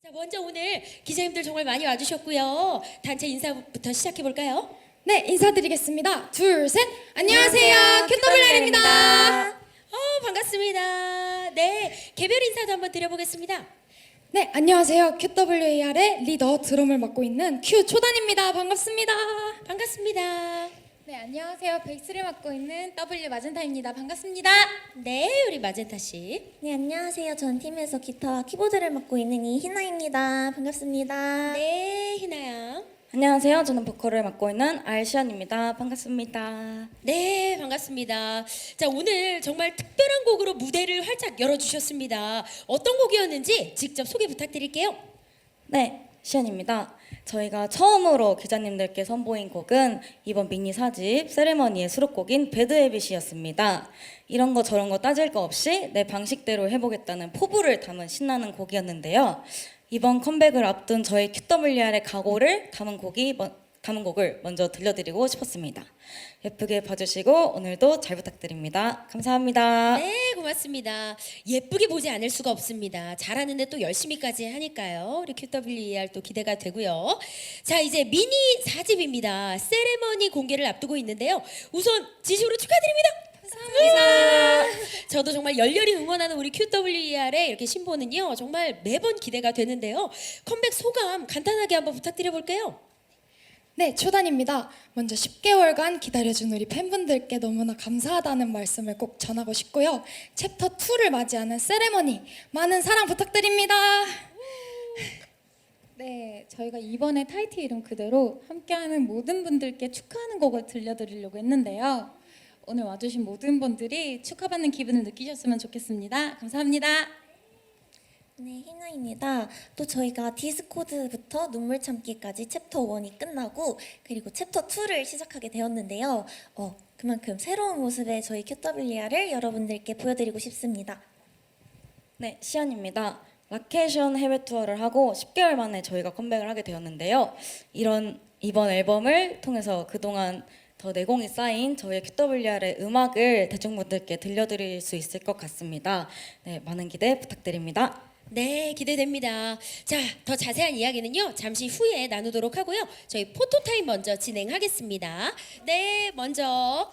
자, 먼저 오늘 기자님들 정말 많이 와주셨고요. 단체 인사부터 시작해 볼까요? 네, 인사드리겠습니다. 둘, 셋. 안녕하세요. 큐더블레입니다. 반갑습니다. 네, 개별 인사도 한번 드려보겠습니다. 네, 안녕하세요. QWAR의 리더 드럼을 맡고 있는 큐 초단입니다. 반갑습니다. 반갑습니다. 네, 안녕하세요. 베이스를 맡고 있는 W 마젠타입니다. 반갑습니다. 네, 우리 마젠타 씨. 네, 안녕하세요. 전 팀에서 기타와 키보드를 맡고 있는 이희나입니다. 반갑습니다. 네, 희나양. 안녕하세요. 저는 보컬을 맡고 있는 알시안입니다. 반갑습니다. 네, 반갑습니다. 자, 오늘 정말 특별한 곡으로 무대를 활짝 열어주셨습니다. 어떤 곡이었는지 직접 소개 부탁드릴게요. 네, 시안입니다. 저희가 처음으로 기자님들께 선보인 곡은 이번 미니 4집 세레머니의 수록곡인 배드 헤빗이었습니다. 이런 거 저런 거 따질 거 없이 내 방식대로 해보겠다는 포부를 담은 신나는 곡이었는데요. 이번 컴백을 앞둔 저희 QWR의 각오를 담은 곡을 먼저 들려드리고 싶었습니다. 예쁘게 봐주시고 오늘도 잘 부탁드립니다. 감사합니다. 네, 고맙습니다. 예쁘게 보지 않을 수가 없습니다. 잘하는데 또 열심히까지 하니까요. 우리 QWER 또 기대가 되고요. 자, 이제 미니 4집입니다. 세레머니 공개를 앞두고 있는데요. 우선 진심으로 축하드립니다. 감사합니다. 저도 정말 열렬히 응원하는 우리 QWER의 이렇게 신보는요. 정말 매번 기대가 되는데요. 컴백 소감 간단하게 한번 부탁드려 볼게요. 네, 초단입니다. 먼저 10개월간 기다려준 우리 팬분들께 너무나 감사하다는 말씀을 꼭 전하고 싶고요. 챕터 2를 맞이하는 세레머니 많은 사랑 부탁드립니다. 네, 저희가 이번에 타이틀 이름 그대로 함께하는 모든 분들께 축하하는 곡을 들려드리려고 했는데요. 오늘 와주신 모든 분들이 축하받는 기분을 느끼셨으면 좋겠습니다. 감사합니다. 네, 희나입니다. 또 저희가 디스코드부터 눈물 참기까지 챕터 1이 끝나고 그리고 챕터 2를 시작하게 되었는데요. 그만큼 새로운 모습의 저희 QWR을 여러분들께 보여드리고 싶습니다. 네, 시안입니다. 라케이션 해외 투어를 하고 10개월 만에 저희가 컴백을 하게 되었는데요. 이번 앨범을 통해서 그동안 더 내공이 쌓인 저희 QWR의 음악을 대중분들께 들려드릴 수 있을 것 같습니다. 네, 많은 기대 부탁드립니다. 네, 기대됩니다. 자, 더 자세한 이야기는요 잠시 후에 나누도록 하고요. 저희 포토타임 먼저 진행하겠습니다. 네, 먼저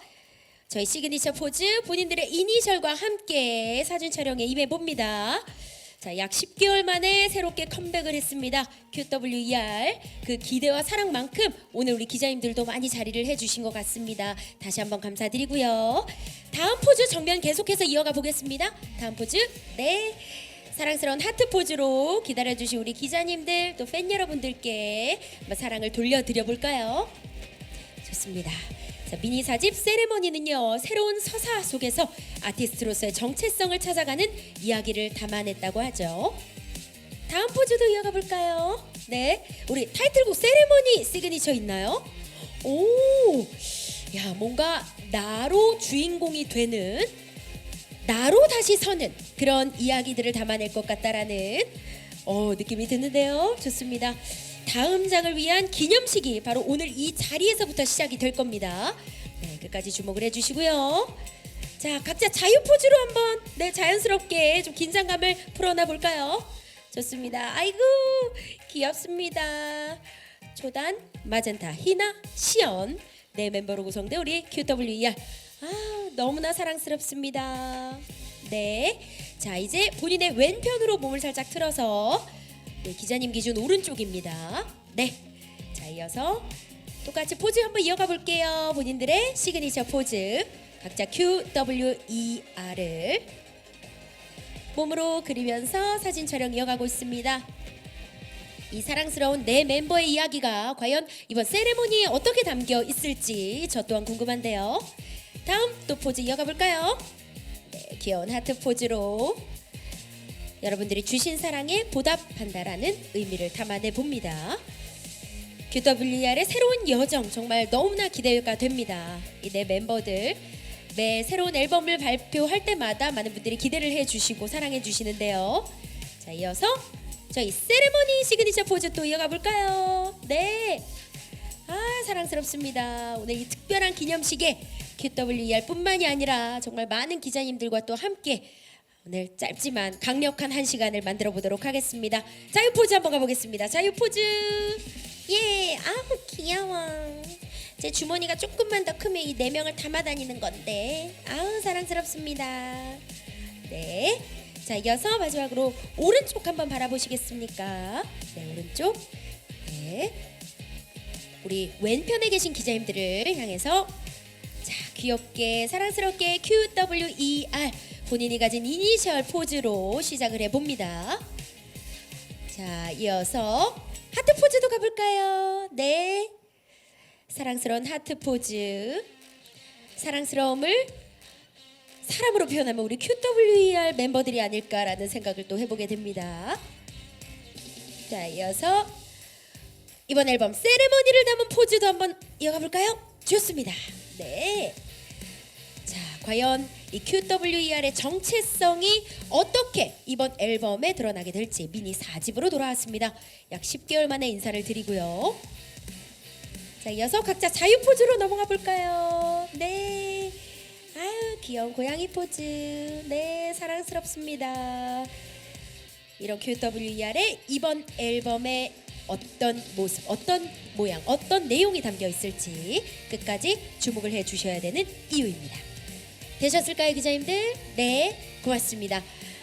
저희 시그니처 포즈 본인들의 이니셜과 함께 사진 촬영에 임해봅니다. 자, 약 10개월 만에 새롭게 컴백을 했습니다. QWER 그 기대와 사랑만큼 오늘 우리 기자님들도 많이 자리를 해주신 것 같습니다. 다시 한번 감사드리고요. 다음 포즈 정면 계속해서 이어가 보겠습니다. 다음 포즈, 네, 사랑스러운 하트 포즈로 기다려주신 우리 기자님들 또 팬 여러분들께 한번 사랑을 돌려드려 볼까요? 좋습니다. 자, 미니 4집 세레머니는요 새로운 서사 속에서 아티스트로서의 정체성을 찾아가는 이야기를 담아냈다고 하죠. 다음 포즈도 이어가 볼까요? 네, 우리 타이틀곡 세레머니 시그니처 있나요? 오, 야, 뭔가 나로 주인공이 되는, 나로 다시 서는 그런 이야기들을 담아낼 것 같다라는 느낌이 드는데요. 좋습니다. 다음 장을 위한 기념식이 바로 오늘 이 자리에서부터 시작이 될 겁니다. 네, 끝까지 주목을 해주시고요. 자, 각자 자유 포즈로 한번 자연스럽게 좀 긴장감을 풀어놔 볼까요? 좋습니다. 아이고 귀엽습니다. 초단, 마젠타, 희나, 시연 네 멤버로 구성된 우리 QWER. 너무나 사랑스럽습니다. 네, 자 이제 본인의 왼편으로 몸을 살짝 틀어서 기자님 기준 오른쪽입니다. 네, 자 이어서 똑같이 포즈 한번 이어가 볼게요. 본인들의 시그니처 포즈 각자 QWER을 몸으로 그리면서 사진 촬영 이어가고 있습니다. 이 사랑스러운 네 멤버의 이야기가 과연 이번 세레모니에 어떻게 담겨 있을지 저 또한 궁금한데요. 다음 또 포즈 이어가 볼까요? 네, 귀여운 하트 포즈로 여러분들이 주신 사랑에 보답한다라는 의미를 담아내 봅니다. QWER의 새로운 여정 정말 너무나 기대가 됩니다. 이 네 멤버들 매 새로운 앨범을 발표할 때마다 많은 분들이 기대를 해주시고 사랑해 주시는데요. 자, 이어서 저희 세레머니 시그니처 포즈 또 이어가 볼까요? 네, 사랑스럽습니다. 오늘 이 특별한 기념식에 QWER 뿐만이 아니라 정말 많은 기자님들과 또 함께 오늘 짧지만 강력한 한 시간을 만들어 보도록 하겠습니다. 자유 포즈 한번 가보겠습니다. 자유 포즈. 예, 아우 귀여워. 제 주머니가 조금만 더 크면 이 4명을 담아 다니는 건데, 아우 사랑스럽습니다. 네. 자, 이어서 마지막으로 오른쪽 한번 바라보시겠습니까? 네, 오른쪽. 네. 우리 왼편에 계신 기자님들을 향해서 자, 귀엽게 사랑스럽게 QWER 본인이 가진 이니셜 포즈로 시작을 해봅니다. 자, 이어서 하트 포즈도 가볼까요? 네. 사랑스러운 하트 포즈. 사랑스러움을 사람으로 표현하면 우리 QWER 멤버들이 아닐까라는 생각을 또 해보게 됩니다. 자, 이어서 이번 앨범 세레머니를 담은 포즈도 한번 이어가 볼까요? 좋습니다. 네. 자, 과연 이 QWER의 정체성이 어떻게 이번 앨범에 드러나게 될지 미니 4집으로 돌아왔습니다. 약 10개월 만에 인사를 드리고요. 자, 이어서 각자 자유 포즈로 넘어가 볼까요? 네. 아유, 귀여운 고양이 포즈. 네, 사랑스럽습니다. 이런 QWER의 이번 앨범에 어떤 모습, 어떤 모양, 어떤 내용이 담겨 있을지 끝까지 주목을 해 주셔야 되는 이유입니다. 되셨을까요, 기자님들? 네, 고맙습니다.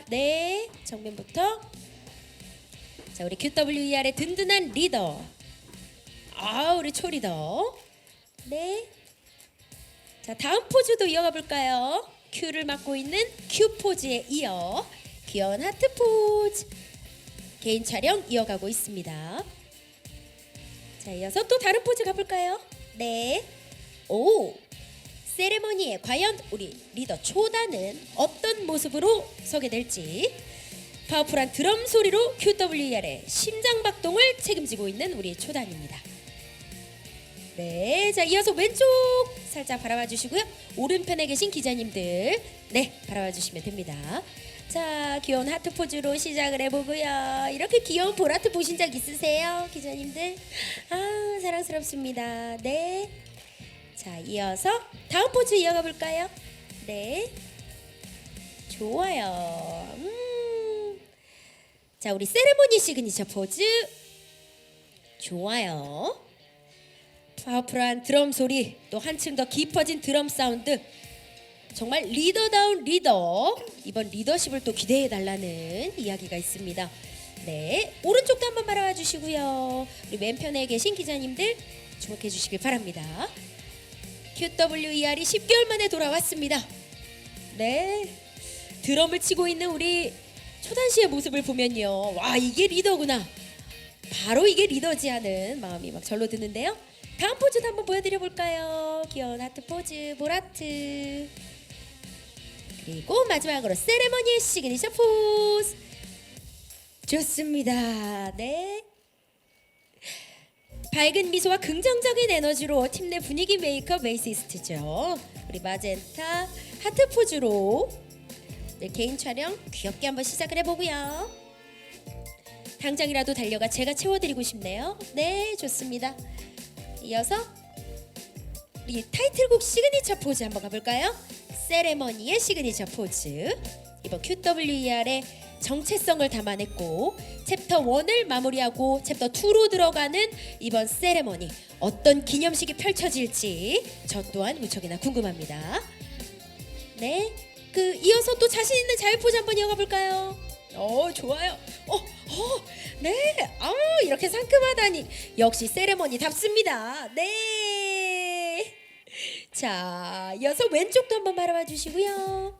네, 정면부터. 자, 우리 QWER의 든든한 리더. 아, 우리 초리더. 네. 자, 다음 포즈도 이어가 볼까요? Q를 맡고 있는 Q 포즈에 이어 귀여운 하트 포즈. 개인 촬영 이어가고 있습니다. 자, 이어서 또 다른 포즈 가볼까요? 네. 오, 세레머니에 과연 우리 리더 초단은 어떤 모습으로 서게 될지 파워풀한 드럼 소리로 QWER의 심장박동을 책임지고 있는 우리 초단입니다. 네, 자, 이어서 왼쪽 살짝 바라봐 주시고요. 오른편에 계신 기자님들, 네, 바라봐 주시면 됩니다. 자, 귀여운 하트 포즈로 시작을 해보고요. 이렇게 귀여운 볼하트 보신 적 있으세요, 기자님들? 아, 사랑스럽습니다. 네. 자, 이어서 다음 포즈 이어가 볼까요? 네. 좋아요. 자, 우리 세레모니 시그니처 포즈. 좋아요. 파워풀한 드럼 소리, 또 한층 더 깊어진 드럼 사운드. 정말 리더다운 리더. 이번 리더십을 또 기대해 달라는 이야기가 있습니다. 네, 오른쪽도 한번 바라봐 주시고요. 우리 왼편에 계신 기자님들 주목해 주시길 바랍니다. QWER이 10개월 만에 돌아왔습니다. 네, 드럼을 치고 있는 우리 초단 씨의 모습을 보면요, 와, 이게 리더구나, 바로 이게 리더지 하는 마음이 막 절로 드는데요. 다음 포즈도 한번 보여드려 볼까요? 귀여운 하트 포즈, 볼하트. 그리고 마지막으로 세레머니의 시그니처 포즈. 좋습니다. 네. 밝은 미소와 긍정적인 에너지로 팀 내 분위기 메이커 베이시스트죠. 우리 마젠타 하트 포즈로 네, 개인 촬영 귀엽게 한번 시작을 해보고요. 당장이라도 달려가 제가 채워드리고 싶네요. 네, 좋습니다. 이어서 우리 타이틀곡 시그니처 포즈 한번 가볼까요? 세레머니의 시그니처 포즈. 이번 QWER의 정체성을 담아냈고 챕터 1을 마무리하고 챕터 2로 들어가는 이번 세레머니, 어떤 기념식이 펼쳐질지 저 또한 무척이나 궁금합니다. 네, 이어서 또 자신 있는 자유 포즈 한번 이어가 볼까요? 좋아요. 네, 이렇게 상큼하다니 역시 세레머니답습니다. 네. 자, 이어서 왼쪽도 한번 바라봐 주시고요.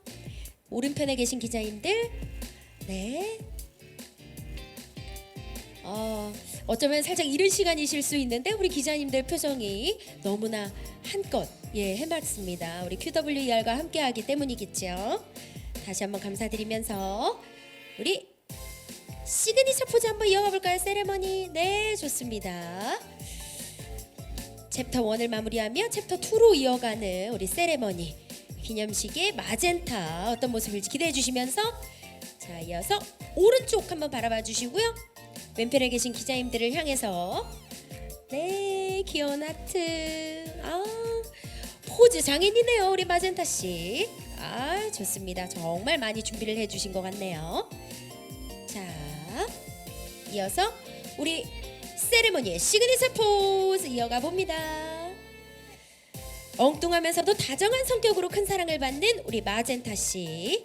오른편에 계신 기자님들, 네. 어쩌면 살짝 이른 시간이실 수 있는데 우리 기자님들 표정이 너무나 한껏 해맑습니다. 우리 QWER과 함께하기 때문이겠죠. 다시 한번 감사드리면서 우리 시그니처 포즈 한번 이어가 볼까요? 세레머니. 네, 좋습니다. 챕터 1을 마무리하며 챕터 2로 이어가는 우리 세레머니 기념식의 마젠타 어떤 모습일지 기대해 주시면서, 자, 이어서 오른쪽 한번 바라봐 주시고요. 왼편에 계신 기자님들을 향해서 네, 귀여운 하트. 포즈 장인이네요, 우리 마젠타 씨. 아, 좋습니다. 정말 많이 준비를 해주신 것 같네요. 자, 이어서 우리 세레머니의 시그니처 포즈 이어가 봅니다. 엉뚱하면서도 다정한 성격으로 큰 사랑을 받는 우리 마젠타 씨.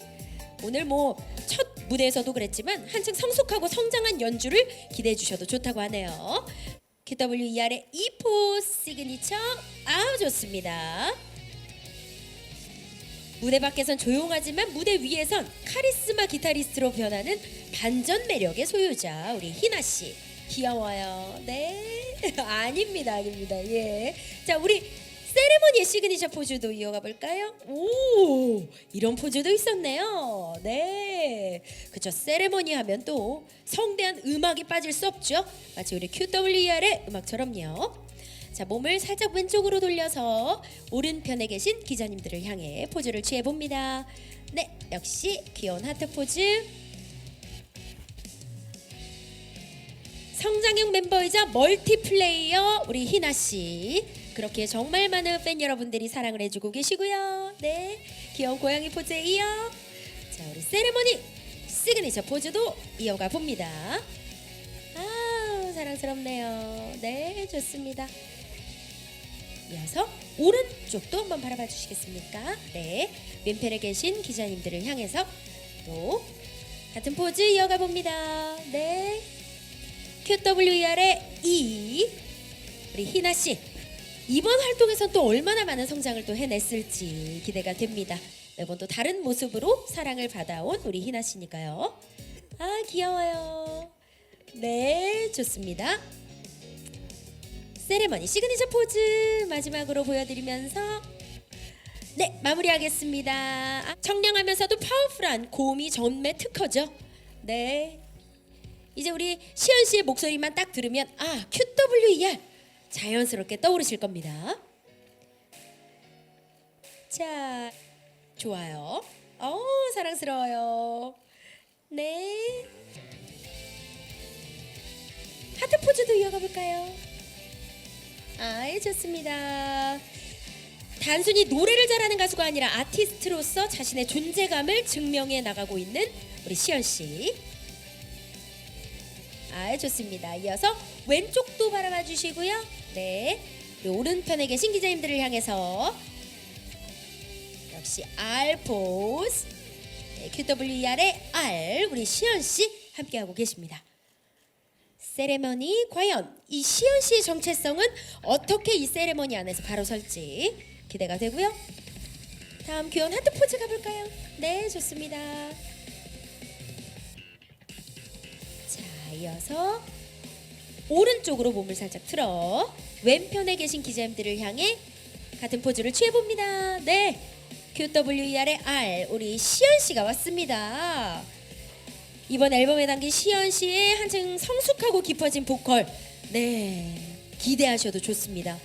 오늘 뭐 첫 무대에서도 그랬지만 한층 성숙하고 성장한 연주를 기대해 주셔도 좋다고 하네요. QWER의 이 포즈 시그니처 아우 좋습니다. 무대 밖에선 조용하지만 무대 위에선 카리스마 기타리스트로 변하는 반전 매력의 소유자 우리 희나 씨. 귀여워요. 네. 아닙니다. 예. 자, 우리 세레머니의 시그니처 포즈도 이어가 볼까요? 오, 이런 포즈도 있었네요. 네. 그쵸. 세레머니 하면 또 성대한 음악이 빠질 수 없죠. 마치 우리 QWER의 음악처럼요. 자, 몸을 살짝 왼쪽으로 돌려서 오른편에 계신 기자님들을 향해 포즈를 취해 봅니다. 네, 역시 귀여운 하트 포즈. 성장형 멤버이자 멀티플레이어 우리 희나 씨. 그렇게 정말 많은 팬 여러분들이 사랑을 해주고 계시고요. 네, 귀여운 고양이 포즈에 이어 자, 우리 세레머니 시그니처 포즈도 이어가 봅니다. 아, 사랑스럽네요. 네, 좋습니다. 이어서 오른쪽도 한번 바라봐 주시겠습니까? 네, 왼편에 계신 기자님들을 향해서 또 같은 포즈 이어가 봅니다. 네, QWER의 우리 희나 씨. 이번 활동에선 또 얼마나 많은 성장을 또 해냈을지 기대가 됩니다. 매번 또 다른 모습으로 사랑을 받아온 우리 희나 씨니까요. 아, 귀여워요. 네, 좋습니다. 세레머니 시그니처 포즈 마지막으로 보여드리면서 네, 마무리하겠습니다. 청량하면서도 파워풀한 고음이 전매 특허죠. 네, 이제 우리 시연 씨의 목소리만 딱 들으면 아, QWER 자연스럽게 떠오르실 겁니다. 자, 좋아요. 사랑스러워요. 네, 하트 포즈도 이어가 볼까요? 아, 좋습니다. 단순히 노래를 잘하는 가수가 아니라 아티스트로서 자신의 존재감을 증명해 나가고 있는 우리 시연 씨. 아, 좋습니다. 이어서 왼쪽도 바라봐 주시고요. 네, 우리 오른편에 계신 기자님들을 향해서 역시 R 포즈. 네, QWER의 R 우리 시연 씨 함께하고 계십니다. 세레머니 과연 이 시연 씨의 정체성은 어떻게 이 세레머니 안에서 바로 설지 기대가 되고요. 다음 귀여운 하트 포즈 가볼까요? 네, 좋습니다. 자, 이어서 오른쪽으로 몸을 살짝 틀어 왼편에 계신 기자님들을 향해 같은 포즈를 취해봅니다. 네, QWER의 R 우리 시연 씨가 왔습니다. 이번 앨범에 담긴 시연 씨의 한층 성숙하고 깊어진 보컬, 네, 기대하셔도 좋습니다.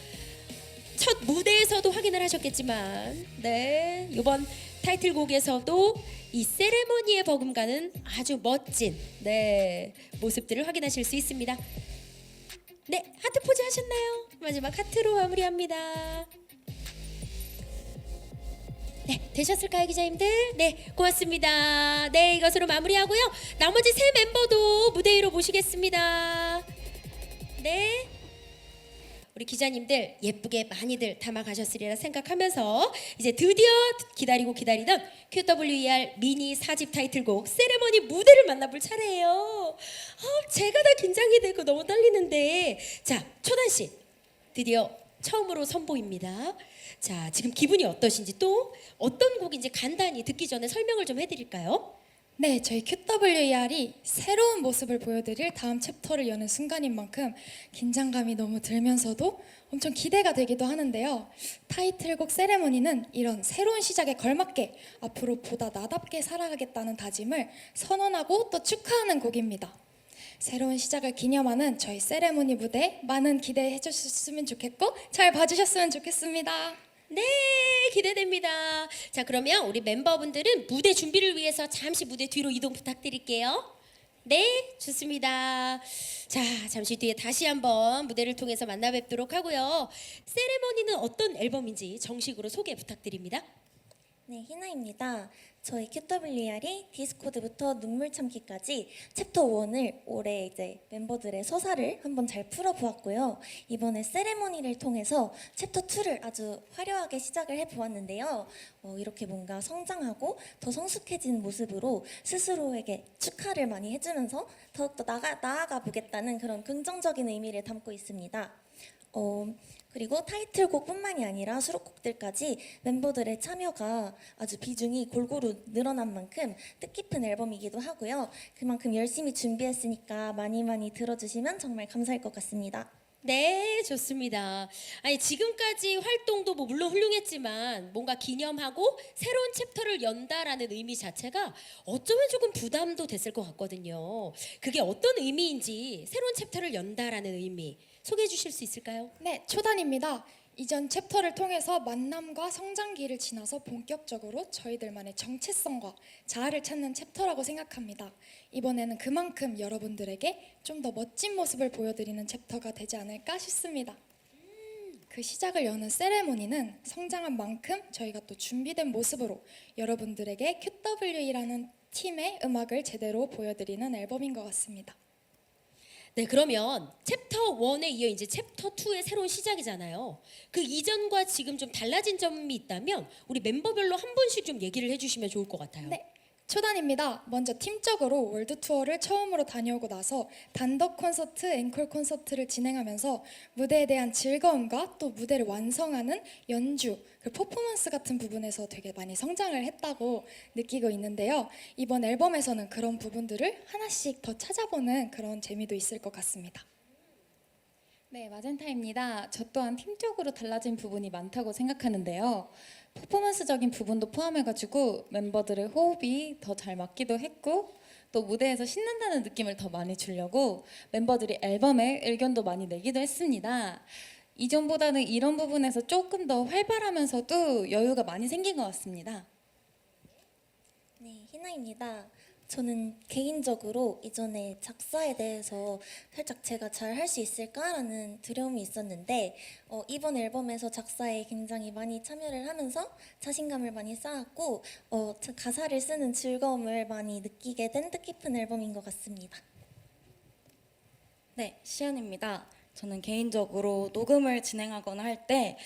첫 무대에서도 확인을 하셨겠지만, 네, 이번 타이틀곡에서도 이 세레머니에 버금가는 아주 멋진 네 모습들을 확인하실 수 있습니다. 네, 하트 포즈 하셨나요? 마지막 하트로 마무리합니다. 네, 되셨을까요, 기자님들? 네, 고맙습니다. 네, 이것으로 마무리하고요. 나머지 세 멤버도 무대 위로 모시겠습니다. 네, 우리 기자님들 예쁘게 많이들 담아가셨으리라 생각하면서 이제 드디어 기다리던 QWER 미니 4집 타이틀곡 세레머니 무대를 만나볼 차례예요. 제가 다 긴장이 되고 너무 떨리는데, 자, 초단 씨 드디어 처음으로 선보입니다. 자, 지금 기분이 어떠신지, 또 어떤 곡인지 간단히 듣기 전에 설명을 좀 해드릴까요? 네, 저희 QWER이 새로운 모습을 보여드릴 다음 챕터를 여는 순간인 만큼 긴장감이 너무 들면서도 엄청 기대가 되기도 하는데요. 타이틀곡 세레머니는 이런 새로운 시작에 걸맞게 앞으로 보다 나답게 살아가겠다는 다짐을 선언하고 또 축하하는 곡입니다. 새로운 시작을 기념하는 저희 세레모니 무대 많은 기대해 주셨으면 좋겠고 잘 봐주셨으면 좋겠습니다. 네, 기대됩니다. 자, 그러면 우리 멤버분들은 무대 준비를 위해서 잠시 무대 뒤로 이동 부탁드릴게요. 네, 좋습니다. 자, 잠시 뒤에 다시 한번 무대를 통해서 만나 뵙도록 하고요. 세레머니는 어떤 앨범인지 정식으로 소개 부탁드립니다. 네, 희나입니다. 저희 QWER이 디스코드부터 눈물 참기까지 챕터 1을 올해 이제 멤버들의 서사를 한번 잘 풀어보았고요. 이번에 세레머니를 통해서 챕터 2를 아주 화려하게 시작을 해보았는데요. 이렇게 뭔가 성장하고 더 성숙해진 모습으로 스스로에게 축하를 많이 해주면서 더욱더 나아가 보겠다는 그런 긍정적인 의미를 담고 있습니다. 그리고 타이틀곡뿐만이 아니라 수록곡들까지 멤버들의 참여가 아주 비중이 골고루 늘어난 만큼 뜻깊은 앨범이기도 하고요. 그만큼 열심히 준비했으니까 많이 많이 들어주시면 정말 감사할 것 같습니다. 네, 좋습니다. 아니 지금까지 활동도 뭐 물론 훌륭했지만 뭔가 기념하고 새로운 챕터를 연다라는 의미 자체가 어쩌면 조금 부담도 됐을 것 같거든요. 그게 어떤 의미인지 새로운 챕터를 연다라는 의미 소개해 주실 수 있을까요? 네, 초단입니다. 이전 챕터를 통해서 만남과 성장기를 지나서 본격적으로 저희들만의 정체성과 자아를 찾는 챕터라고 생각합니다. 이번에는 그만큼 여러분들에게 좀 더 멋진 모습을 보여드리는 챕터가 되지 않을까 싶습니다. 그 시작을 여는 세레모니는 성장한 만큼 저희가 또 준비된 모습으로 여러분들에게 QWE라는 팀의 음악을 제대로 보여드리는 앨범인 것 같습니다. 네, 그러면 챕터 1에 이어 이제 챕터 2의 새로운 시작이잖아요. 그 이전과 지금 좀 달라진 점이 있다면 우리 멤버별로 한 분씩 좀 얘기를 해주시면 좋을 것 같아요. 네, 초단입니다. 먼저 팀적으로 월드 투어를 처음으로 다녀오고 나서 단독 콘서트, 앵콜 콘서트를 진행하면서 무대에 대한 즐거움과 또 무대를 완성하는 연주, 그 퍼포먼스 같은 부분에서 되게 많이 성장을 했다고 느끼고 있는데요. 이번 앨범에서는 그런 부분들을 하나씩 더 찾아보는 그런 재미도 있을 것 같습니다. 네, 마젠타입니다. 저 또한 팀적으로 달라진 부분이 많다고 생각하는데요. 퍼포먼스적인 부분도 포함해가지고 멤버들의 호흡이 더 잘 맞기도 했고 또 무대에서 신난다는 느낌을 더 많이 주려고 멤버들이 앨범에 의견도 많이 내기도 했습니다. 이전보다는 이런 부분에서 조금 더 활발하면서도 여유가 많이 생긴 것 같습니다. 네, 희나입니다. 저는 개인적으로 이전에 작사에 대해서 살짝 제가 잘 할 수 있을까라는 두려움이 있었는데 이번 앨범에서 작사에 굉장히 많이 참여를 하면서 자신감을 많이 쌓았고 가사를 쓰는 즐거움을 많이 느끼게 된 뜻깊은 앨범인 것 같습니다. 네, 시연입니다. 저는 개인적으로 녹음을 진행하거나 할 때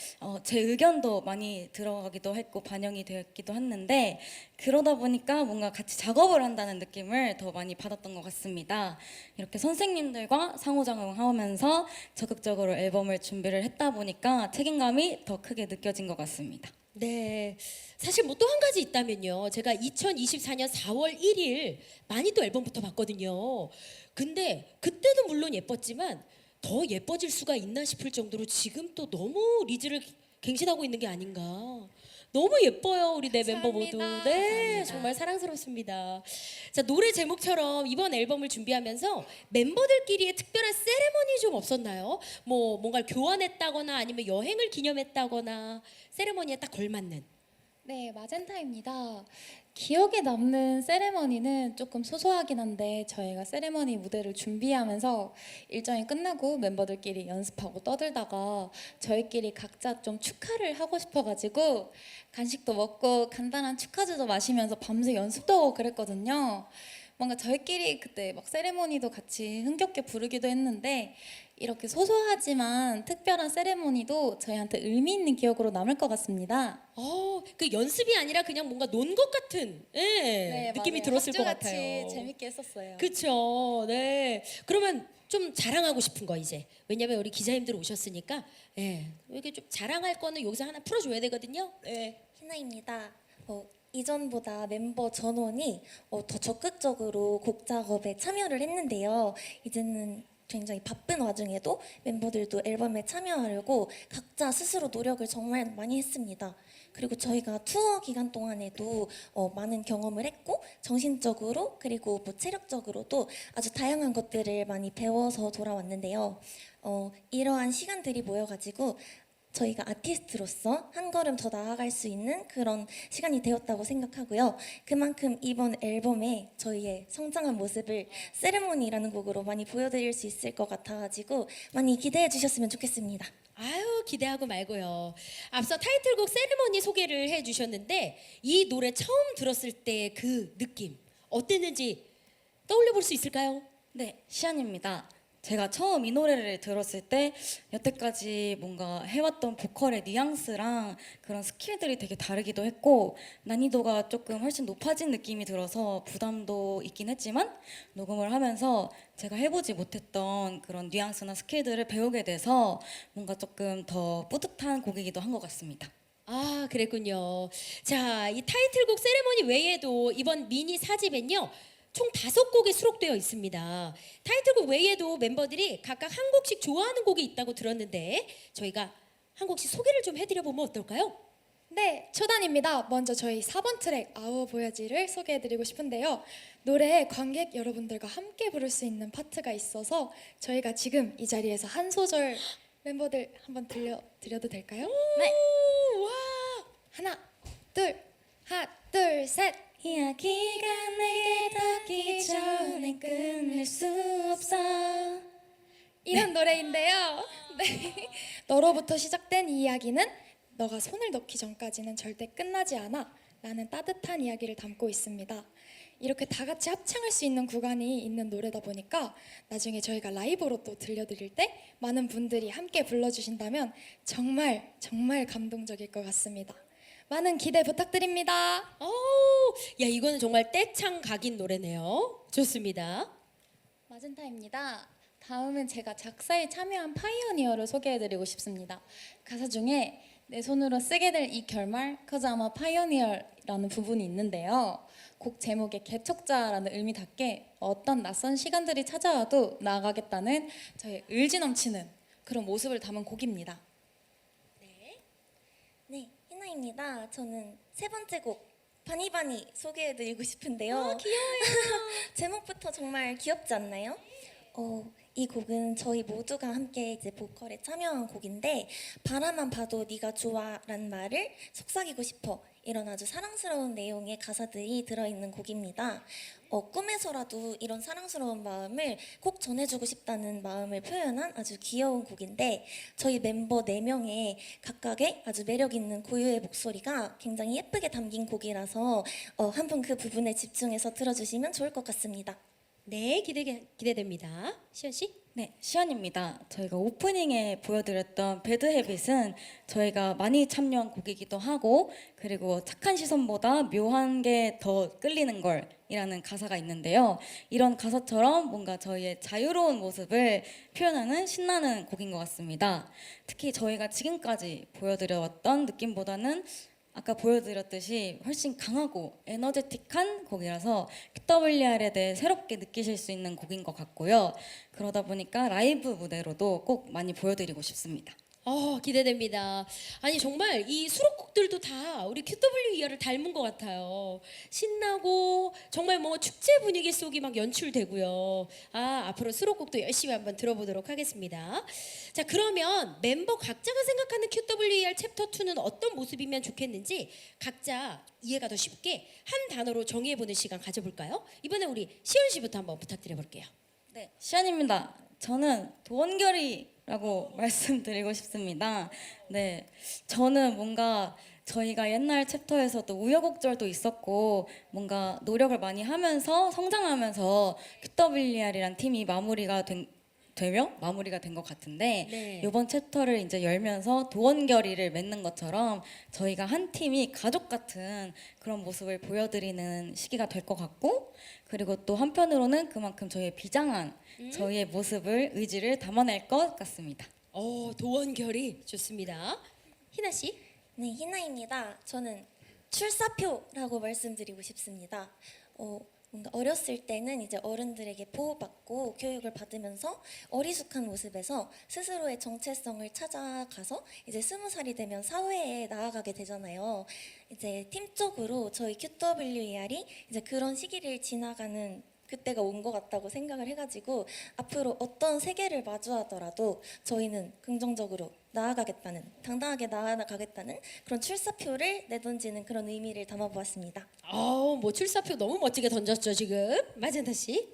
제 의견도 많이 들어가기도 했고 반영이 되었기도 했는데 그러다 보니까 뭔가 같이 작업을 한다는 느낌을 더 많이 받았던 것 같습니다. 이렇게 선생님들과 상호작용하면서 적극적으로 앨범을 준비를 했다 보니까 책임감이 더 크게 느껴진 것 같습니다. 네. 사실 뭐 또 한 가지 있다면요. 제가 2024년 4월 1일 많이 또 앨범부터 봤거든요. 근데 그때도 물론 예뻤지만 더 예뻐질 수가 있나 싶을 정도로 지금 또 너무 리즈를 갱신하고 있는 게 아닌가. 너무 예뻐요, 우리 네 멤버 모두. 감사합니다. 네, 감사합니다. 정말 사랑스럽습니다. 자, 노래 제목처럼 이번 앨범을 준비하면서 멤버들끼리의 특별한 세레머니 좀 없었나요? 뭐 뭔가를 교환했다거나 아니면 여행을 기념했다거나 세레머니에 딱 걸맞는. 네, 마젠타입니다. 기억에 남는 세레머니는 조금 소소하긴 한데 저희가 세레머니 무대를 준비하면서 일정이 끝나고 멤버들끼리 연습하고 떠들다가 저희끼리 각자 좀 축하를 하고 싶어가지고 간식도 먹고 간단한 축하주도 마시면서 밤새 연습도 하고 그랬거든요. 뭔가 저희끼리 그때 막 세레모니도 같이 흥겹게 부르기도 했는데 이렇게 소소하지만 특별한 세레모니도 저희한테 의미 있는 기억으로 남을 것 같습니다. 그 연습이 아니라 그냥 뭔가 논 것 같은 느낌이 맞아요. 들었을 것 합주같이 같아요. 재밌게 했었어요. 그쵸. 네. 그러면 좀 자랑하고 싶은 거 이제. 왜냐면 우리 기자님들 오셨으니까 이렇게 좀 자랑할 거는 여기서 하나 풀어줘야 되거든요. 네. 희나입니다. 이전보다 멤버 전원이 더 적극적으로 곡 작업에 참여를 했는데요. 이제는 굉장히 바쁜 와중에도 멤버들도 앨범에 참여하려고 각자 스스로 노력을 정말 많이 했습니다. 그리고 저희가 투어 기간 동안에도 많은 경험을 했고 정신적으로 그리고 뭐 체력적으로도 아주 다양한 것들을 많이 배워서 돌아왔는데요. 이러한 시간들이 모여가지고 저희가 아티스트로서 한 걸음 더 나아갈 수 있는 그런 시간이 되었다고 생각하고요. 그만큼 이번 앨범에 저희의 성장한 모습을 세레모니라는 곡으로 많이 보여드릴 수 있을 것 같아가지고 많이 기대해 주셨으면 좋겠습니다. 아유 기대하고 말고요. 앞서 타이틀곡 세리머니 소개를 해주셨는데 이 노래 처음 들었을 때 그 느낌 어땠는지 떠올려 볼 수 있을까요? 네, 시안입니다. 제가 처음 이 노래를 들었을 때 여태까지 뭔가 해왔던 보컬의 뉘앙스랑 그런 스킬들이 되게 다르기도 했고 난이도가 조금 훨씬 높아진 느낌이 들어서 부담도 있긴 했지만 녹음을 하면서 제가 해보지 못했던 그런 뉘앙스나 스킬들을 배우게 돼서 뭔가 조금 더 뿌듯한 곡이기도 한 것 같습니다. 아, 그랬군요. 자, 이 타이틀곡 세레머니 외에도 이번 미니 4집엔요. 총 5곡이 수록되어 있습니다. 타이틀곡 외에도 멤버들이 각각 한 곡씩 좋아하는 곡이 있다고 들었는데 저희가 한 곡씩 소개를 좀 해드려 보면 어떨까요? 네, 초단입니다. 먼저 저희 4번 트랙 아우 보여지를 소개해드리고 싶은데요. 노래에 관객 여러분들과 함께 부를 수 있는 파트가 있어서 저희가 지금 이 자리에서 한 소절 멤버들 한번 들려드려도 될까요? 네. 와, 하나, 둘, 셋. 이야기가 내게 닿기 전에 끊을 수 없어. 이런 노래인데요. 네. 너로부터 시작된 이 이야기는 너가 손을 넣기 전까지는 절대 끝나지 않아. 라는 따뜻한 이야기를 담고 있습니다. 이렇게 다 같이 합창할 수 있는 구간이 있는 노래다 보니까 나중에 저희가 라이브로 또 들려드릴 때 많은 분들이 함께 불러주신다면 정말 정말 감동적일 것 같습니다. 많은 기대 부탁드립니다. 야 이거는 정말 떼창 각인 노래네요. 좋습니다. 마젠타입니다. 다음은 제가 작사에 참여한 파이오니어를 소개해드리고 싶습니다. 가사 중에 내 손으로 쓰게 될 이 결말, cause I'm a pioneer라는 부분이 있는데요. 곡 제목의 개척자라는 의미답게 어떤 낯선 시간들이 찾아와도 나아가겠다는 저의 의지 넘치는 그런 모습을 담은 곡입니다. 네, 희나입니다. 저는 세 번째 곡 바니바니 소개해드리고 싶은데요. 귀여워요. 제목부터 정말 귀엽지 않나요? 이 곡은 저희 모두가 함께 이제 보컬에 참여한 곡인데 바라만 봐도 네가 좋아라는 말을 속삭이고 싶어 이런 아주 사랑스러운 내용의 가사들이 들어있는 곡입니다. 꿈에서라도 이런 사랑스러운 마음을 꼭 전해주고 싶다는 마음을 표현한 아주 귀여운 곡인데 저희 멤버 4명의 각각의 아주 매력 있는 고유의 목소리가 굉장히 예쁘게 담긴 곡이라서 한번 그 부분에 집중해서 들어주시면 좋을 것 같습니다. 네, 기대됩니다. 시연 씨? 네, 시안입니다. 저희가 오프닝에 보여드렸던 배드 헤빗은 저희가 많이 참여한 곡이기도 하고 그리고 착한 시선보다 묘한 게 더 끌리는 걸이라는 가사가 있는데요. 이런 가사처럼 뭔가 저희의 자유로운 모습을 표현하는 신나는 곡인 것 같습니다. 특히 저희가 지금까지 보여드려왔던 느낌보다는 아까 보여드렸듯이 훨씬 강하고 에너제틱한 곡이라서 QWR에 대해 새롭게 느끼실 수 있는 곡인 것 같고요. 그러다 보니까 라이브 무대로도 꼭 많이 보여드리고 싶습니다. 기대됩니다. 아니 정말 이 수록곡들도 다 우리 QWER을 닮은 것 같아요. 신나고 정말 뭐 축제 분위기 속이 막 연출되고요. 앞으로 수록곡도 열심히 한번 들어보도록 하겠습니다. 자 그러면 멤버 각자가 생각하는 QWER 챕터 2는 어떤 모습이면 좋겠는지 각자 이해가 더 쉽게 한 단어로 정의해보는 시간 가져볼까요? 이번에 우리 시연 씨부터 한번 부탁드려볼게요. 네, 시안입니다. 저는 도원결이라고 말씀드리고 싶습니다. 네, 저는 뭔가 저희가 옛날 챕터에서도 우여곡절도 있었고 뭔가 노력을 많이 하면서 성장하면서 QWR이란 팀이 마무리가 된 것 같은데 네. 이번 챕터를 이제 열면서 도원결의를 맺는 것처럼 저희가 한 팀이 가족 같은 그런 모습을 보여드리는 시기가 될 것 같고 그리고 또 한편으로는 그만큼 저희의 비장한 저희의 모습을 의지를 담아낼 것 같습니다. 도원결이 좋습니다. 희나 씨? 네, 희나입니다. 저는 출사표라고 말씀드리고 싶습니다. 뭔가 어렸을 때는 이제 어른들에게 보호받고 교육을 받으면서 어리숙한 모습에서 스스로의 정체성을 찾아가서 이제 20살이 되면 사회에 나아가게 되잖아요. 이제 팀적으로 저희 QWER이 이제 그런 시기를 지나가는 그때가 온 것 같다고 생각을 해가지고 앞으로 어떤 세계를 마주하더라도 저희는 긍정적으로 나아가겠다는, 당당하게 나아가겠다는 그런 출사표를 내던지는 그런 의미를 담아보았습니다. 뭐 출사표 너무 멋지게 던졌죠 지금 마젠타 씨.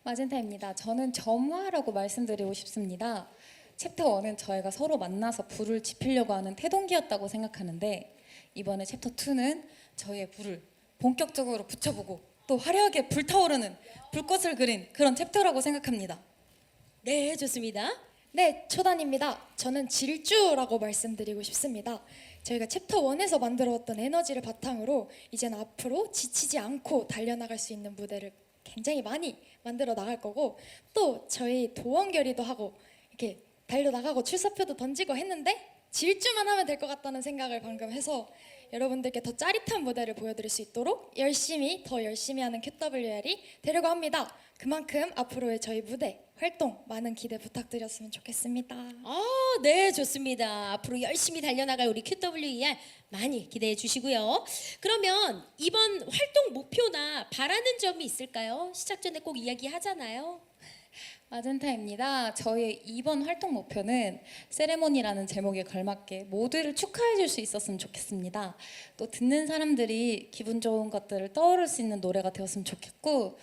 마젠타입니다. 저는 점화라고 말씀드리고 싶습니다. 챕터 1은 저희가 서로 만나서 불을 지피려고 하는 태동기였다고 생각하는데 이번에 챕터 2는 저희의 불을 본격적으로 붙여보고 또 화려하게 불타오르는 불꽃을 그린 그런 챕터라고 생각합니다. 네, 좋습니다. 네, 초단입니다. 저는 질주라고 말씀드리고 싶습니다. 저희가 챕터 1에서 만들어왔던 에너지를 바탕으로 이제는 앞으로 지치지 않고 달려나갈 수 있는 무대를 굉장히 많이 만들어 나갈 거고 또 저희 도원 결의도 하고 이렇게 달려나가고 출사표도 던지고 했는데 질주만 하면 될 것 같다는 생각을 방금 해서 여러분들께 더 짜릿한 무대를 보여드릴 수 있도록 더 열심히 하는 QWR이 되려고 합니다. 그만큼 앞으로의 저희 무대 활동 많은 기대 부탁드렸으면 좋겠습니다. 네, 좋습니다. 앞으로 열심히 달려나갈 우리 QWER 많이 기대해 주시고요. 그러면 이번 활동 목표나 바라는 점이 있을까요? 시작 전에 꼭 이야기하잖아요. 마젠타입니다. 저희의 이번 활동 목표는 세레모니라는 제목에 걸맞게 모두를 축하해 줄 수 있었으면 좋겠습니다. 또 듣는 사람들이 기분 좋은 것들을 떠오를 수 있는 노래가 되었으면 좋겠고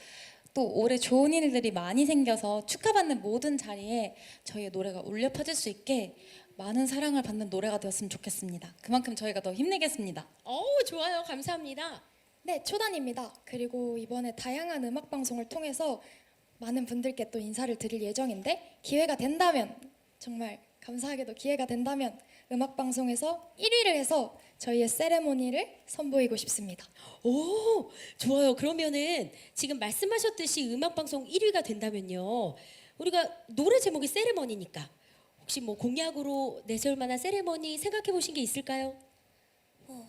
또 올해 좋은 일들이 많이 생겨서 축하받는 모든 자리에 저희의 노래가 울려 퍼질 수 있게 많은 사랑을 받는 노래가 되었으면 좋겠습니다. 그만큼 저희가 더 힘내겠습니다. 좋아요. 감사합니다. 네, 초단입니다. 그리고 이번에 다양한 음악 방송을 통해서 많은 분들께 또 인사를 드릴 예정인데 기회가 된다면 정말 감사하게도 기회가 된다면 음악 방송에서 1위를 해서 저희의 세레모니를 선보이고 싶습니다. 좋아요. 그러면은 지금 말씀하셨듯이 음악방송 1위가 된다면요. 우리가 노래 제목이 세레머니니까 혹시 뭐 공약으로 내세울 만한 세레머니 생각해 보신 게 있을까요?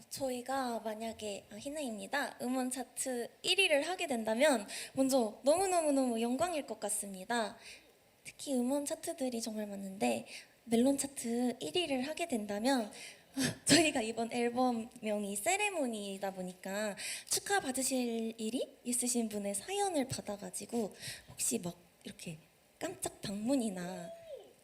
저희가 만약에 희나입니다. 음원 차트 1위를 하게 된다면 먼저 너무너무너무 영광일 것 같습니다. 특히 음원 차트들이 정말 많은데 멜론 차트 1위를 하게 된다면 저희가 이번 앨범명이 세레모니이다 보니까 축하 받으실 일이 있으신 분의 사연을 받아가지고 혹시 막 이렇게 깜짝 방문이나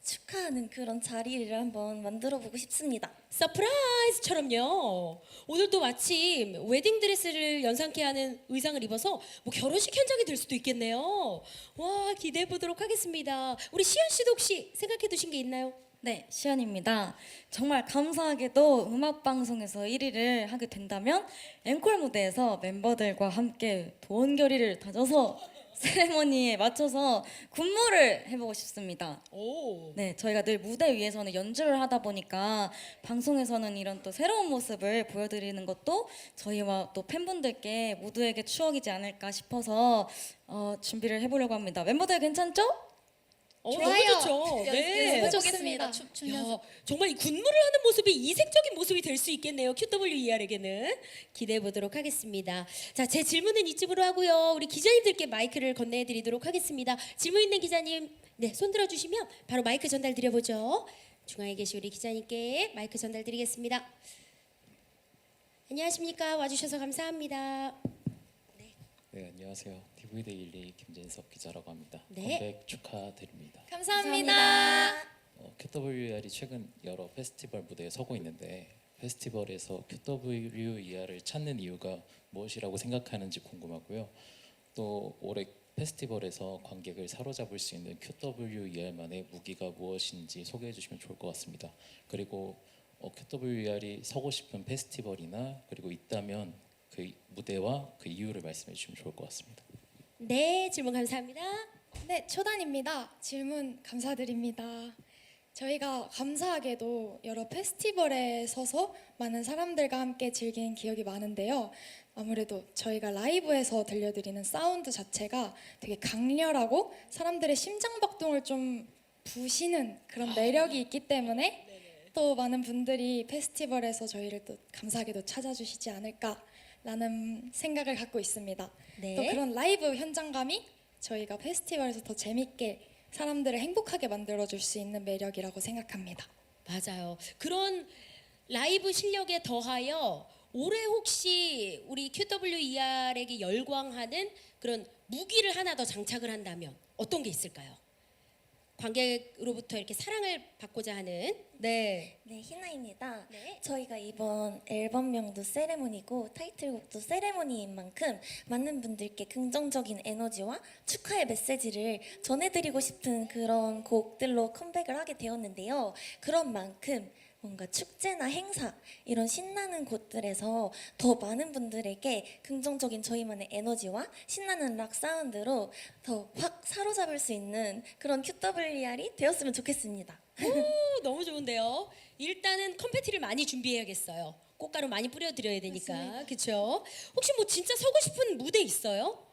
축하하는 그런 자리를 한번 만들어 보고 싶습니다. 서프라이즈처럼요. 오늘 또 마침 웨딩 드레스를 연상케 하는 의상을 입어서 뭐 결혼식 현장이 될 수도 있겠네요. 와, 기대해 보도록 하겠습니다. 우리 시연 씨도 혹시 생각해 두신 게 있나요? 네, 시연입니다. 정말 감사하게도 음악방송에서 1위를 하게 된다면 앵콜 무대에서 멤버들과 함께 도원결의를 다져서 세레머니에 맞춰서 군무를 해보고 싶습니다. 네, 저희가 늘 무대 위에서는 연주를 하다 보니까 방송에서는 이런 또 새로운 모습을 보여드리는 것도 저희와 또 팬분들께 모두에게 추억이지 않을까 싶어서 준비를 해보려고 합니다. 멤버들 괜찮죠? 너무 좋아요. 좋죠. 네. 너무 좋습니다. 야, 정말 이 군무를 하는 모습이 이색적인 모습이 될 수 있겠네요. QWER에게는 기대해 보도록 하겠습니다. 자, 제 질문은 이쯤으로 하고요. 우리 기자님들께 마이크를 건네드리도록 하겠습니다. 질문 있는 기자님, 네, 손 들어주시면 바로 마이크 전달 드려보죠. 중앙에 계신 우리 기자님께 마이크 전달 드리겠습니다. 안녕하십니까? 와주셔서 감사합니다. 네, 안녕하세요. TV데일리 김진석 기자라고 합니다. 네. 컴백 축하드립니다. 감사합니다. QWER이 최근 여러 페스티벌 무대에 서고 있는데 페스티벌에서 QWER을 찾는 이유가 무엇이라고 생각하는지 궁금하고요. 또 올해 페스티벌에서 관객을 사로잡을 수 있는 QWER만의 무기가 무엇인지 소개해 주시면 좋을 것 같습니다. 그리고 QWER이 서고 싶은 페스티벌이나 그리고 있다면 그 무대와 그 이유를 말씀해 주시면 좋을 것 같습니다. 네, 질문 감사합니다. 네, 초단입니다. 질문 감사드립니다. 저희가 감사하게도 여러 페스티벌에 서서 많은 사람들과 함께 즐긴 기억이 많은데요. 아무래도 저희가 라이브에서 들려드리는 사운드 자체가 되게 강렬하고 사람들의 심장박동을 좀 부시는 그런 매력이 있기 때문에 또 많은 분들이 페스티벌에서 저희를 또 감사하게도 찾아주시지 않을까라는 생각을 갖고 있습니다. 네. 또 그런 라이브 현장감이 저희가 페스티벌에서 더 재밌게 사람들을 행복하게 만들어줄 수 있는 매력이라고 생각합니다. 맞아요. 그런 라이브 실력에 더하여 올해 혹시 우리 QWER에게 열광하는 그런 무기를 하나 더 장착을 한다면 어떤 게 있을까요? 관객으로부터 이렇게 사랑을 받고자 하는 네. 네, 희나입니다. 네. 저희가 이번 앨범명도 세레모니고 타이틀곡도 세레모니인 만큼 많은 분들께 긍정적인 에너지와 축하의 메시지를 전해드리고 싶은 그런 곡들로 컴백을 하게 되었는데요. 그런 만큼 뭔가 축제나 행사 이런 신나는 곳들에서 더 많은 분들에게 긍정적인 저희만의 에너지와 신나는 락 사운드로 더 확 사로잡을 수 있는 그런 QWER이 되었으면 좋겠습니다. 오, 너무 좋은데요. 일단은 컴패티를 많이 준비해야겠어요. 꽃가루 많이 뿌려드려야 되니까. 그렇죠? 혹시 뭐 진짜 서고 싶은 무대 있어요?